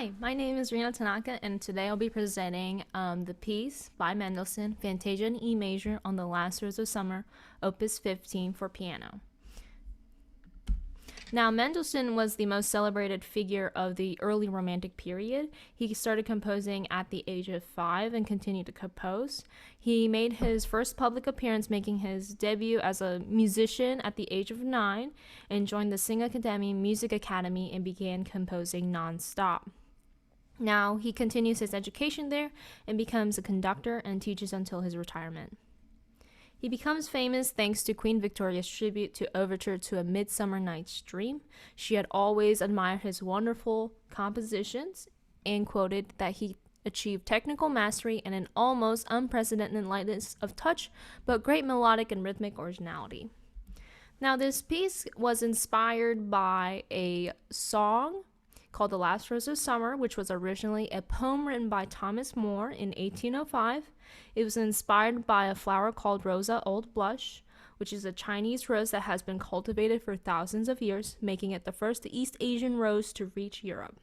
Hi, my name is Rina Tanaka, and today I'll be presenting the piece by Mendelssohn, Fantasia in E major on the Last Rose of Summer, Opus 15 for piano. Now, Mendelssohn was the most celebrated figure of the early Romantic period. He started composing at the age of 5 and continued to compose. He made his first public appearance, making his debut as a musician at the age of 9, and joined the Singakademie Music Academy and began composing non-stop. Now, he continues his education there and becomes a conductor and teaches until his retirement. He becomes famous thanks to Queen Victoria's tribute to Overture to A Midsummer Night's Dream. She had always admired his wonderful compositions and quoted that he achieved technical mastery and an almost unprecedented lightness of touch, but great melodic and rhythmic originality. Now, this piece was inspired by a song called The Last Rose of Summer, which was originally a poem written by Thomas Moore in 1805. It was inspired by a flower called Rosa Old Blush, which is a Chinese rose that has been cultivated for thousands of years, making it the first East Asian rose to reach Europe.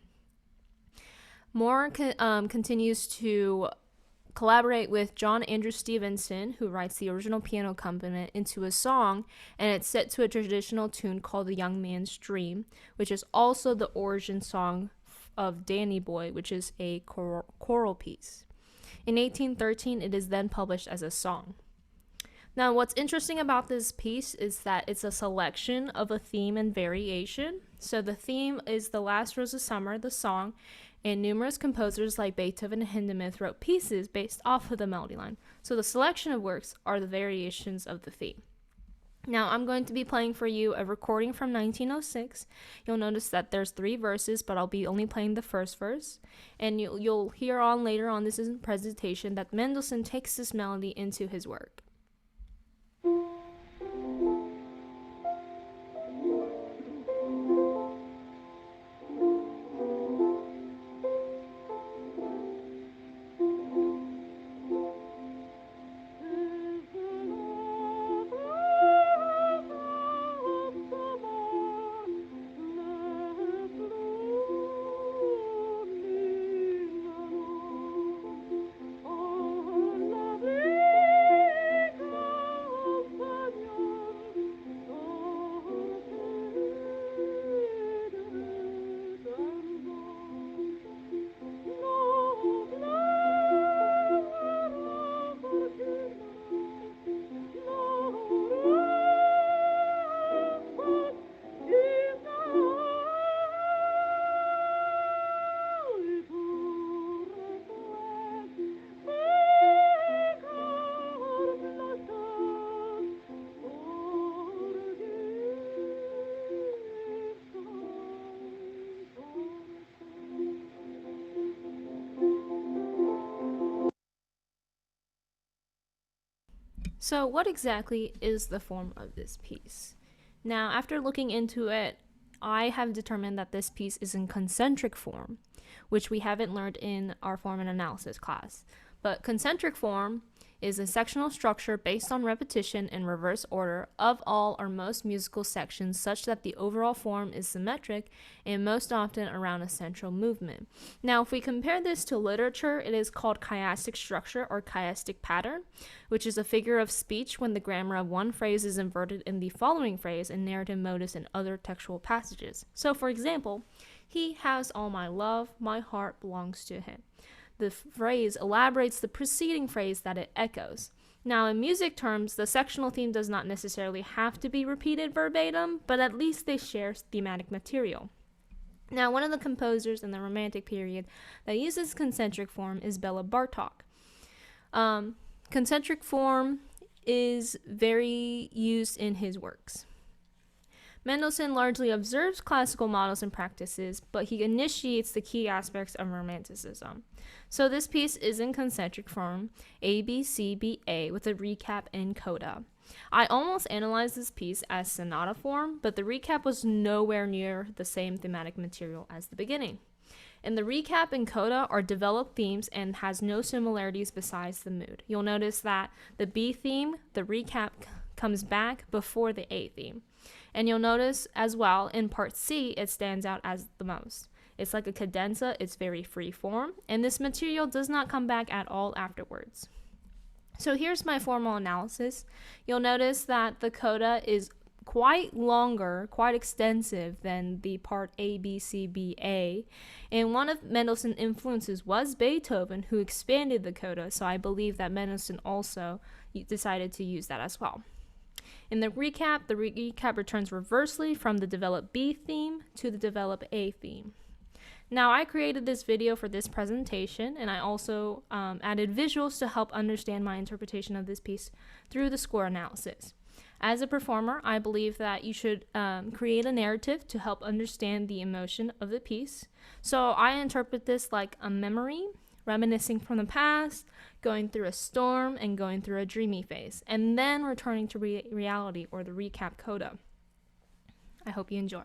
Moore continues to collaborate with John Andrew Stevenson, who writes the original piano accompaniment, into a song, and it's set to a traditional tune called The Young Man's Dream, which is also the origin song of Danny Boy, which is a choral piece. In 1813, it is then published as a song. Now, what's interesting about this piece is that it's a selection of a theme and variation. So the theme is The Last Rose of Summer, the song, and numerous composers like Beethoven and Hindemith wrote pieces based off of the melody line. So the selection of works are the variations of the theme. Now, I'm going to be playing for you a recording from 1906. You'll notice that there's 3 verses, but I'll be only playing the first verse. And you'll hear on later on this is presentation that Mendelssohn takes this melody into his work. So what exactly is the form of this piece? Now, after looking into it, I have determined that this piece is in concentric form, which we haven't learned in our form and analysis class. But concentric form is a sectional structure based on repetition in reverse order of all or most musical sections such that the overall form is symmetric and most often around a central movement. Now, if we compare this to literature, it is called chiastic structure or chiastic pattern, which is a figure of speech when the grammar of one phrase is inverted in the following phrase in narrative modus and other textual passages. So, for example, he has all my love, my heart belongs to him. The phrase elaborates the preceding phrase that it echoes. Now, in music terms, the sectional theme does not necessarily have to be repeated verbatim, but at least they share thematic material. Now, one of the composers in the Romantic period that uses concentric form is Bela Bartok. Concentric form is very used in his works. Mendelssohn largely observes classical models and practices, but he initiates the key aspects of Romanticism. So this piece is in concentric form, A, B, C, B, A, with a recap and coda. I almost analyzed this piece as sonata form, but the recap was nowhere near the same thematic material as the beginning. In the recap and coda are developed themes and has no similarities besides the mood. You'll notice that the B theme, the recap, comes back before the A theme. And you'll notice as well in part C, it stands out as the most. It's like a cadenza. It's very free form, and this material does not come back at all afterwards. So here's my formal analysis. You'll notice that the coda is quite longer, quite extensive than the part A, B, C, B, A. And one of Mendelssohn's influences was Beethoven, who expanded the coda, so I believe that Mendelssohn also decided to use that as well. In the recap returns reversely from the develop B theme to the develop A theme. Now, I created this video for this presentation, and I also added visuals to help understand my interpretation of this piece through the score analysis. As a performer, I believe that you should create a narrative to help understand the emotion of the piece. So I interpret this like a memory, reminiscing from the past, going through a storm, and going through a dreamy phase, and then returning to reality, or the recap coda. I hope you enjoy.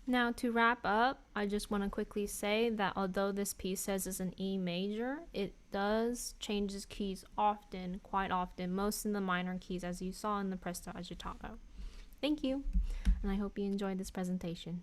Now, to wrap up, I just want to quickly say that although this piece says it's an E major, it does changes keys often, quite often, most in the minor keys, as you saw in the Presto Agitato. Thank you, and I hope you enjoyed this presentation.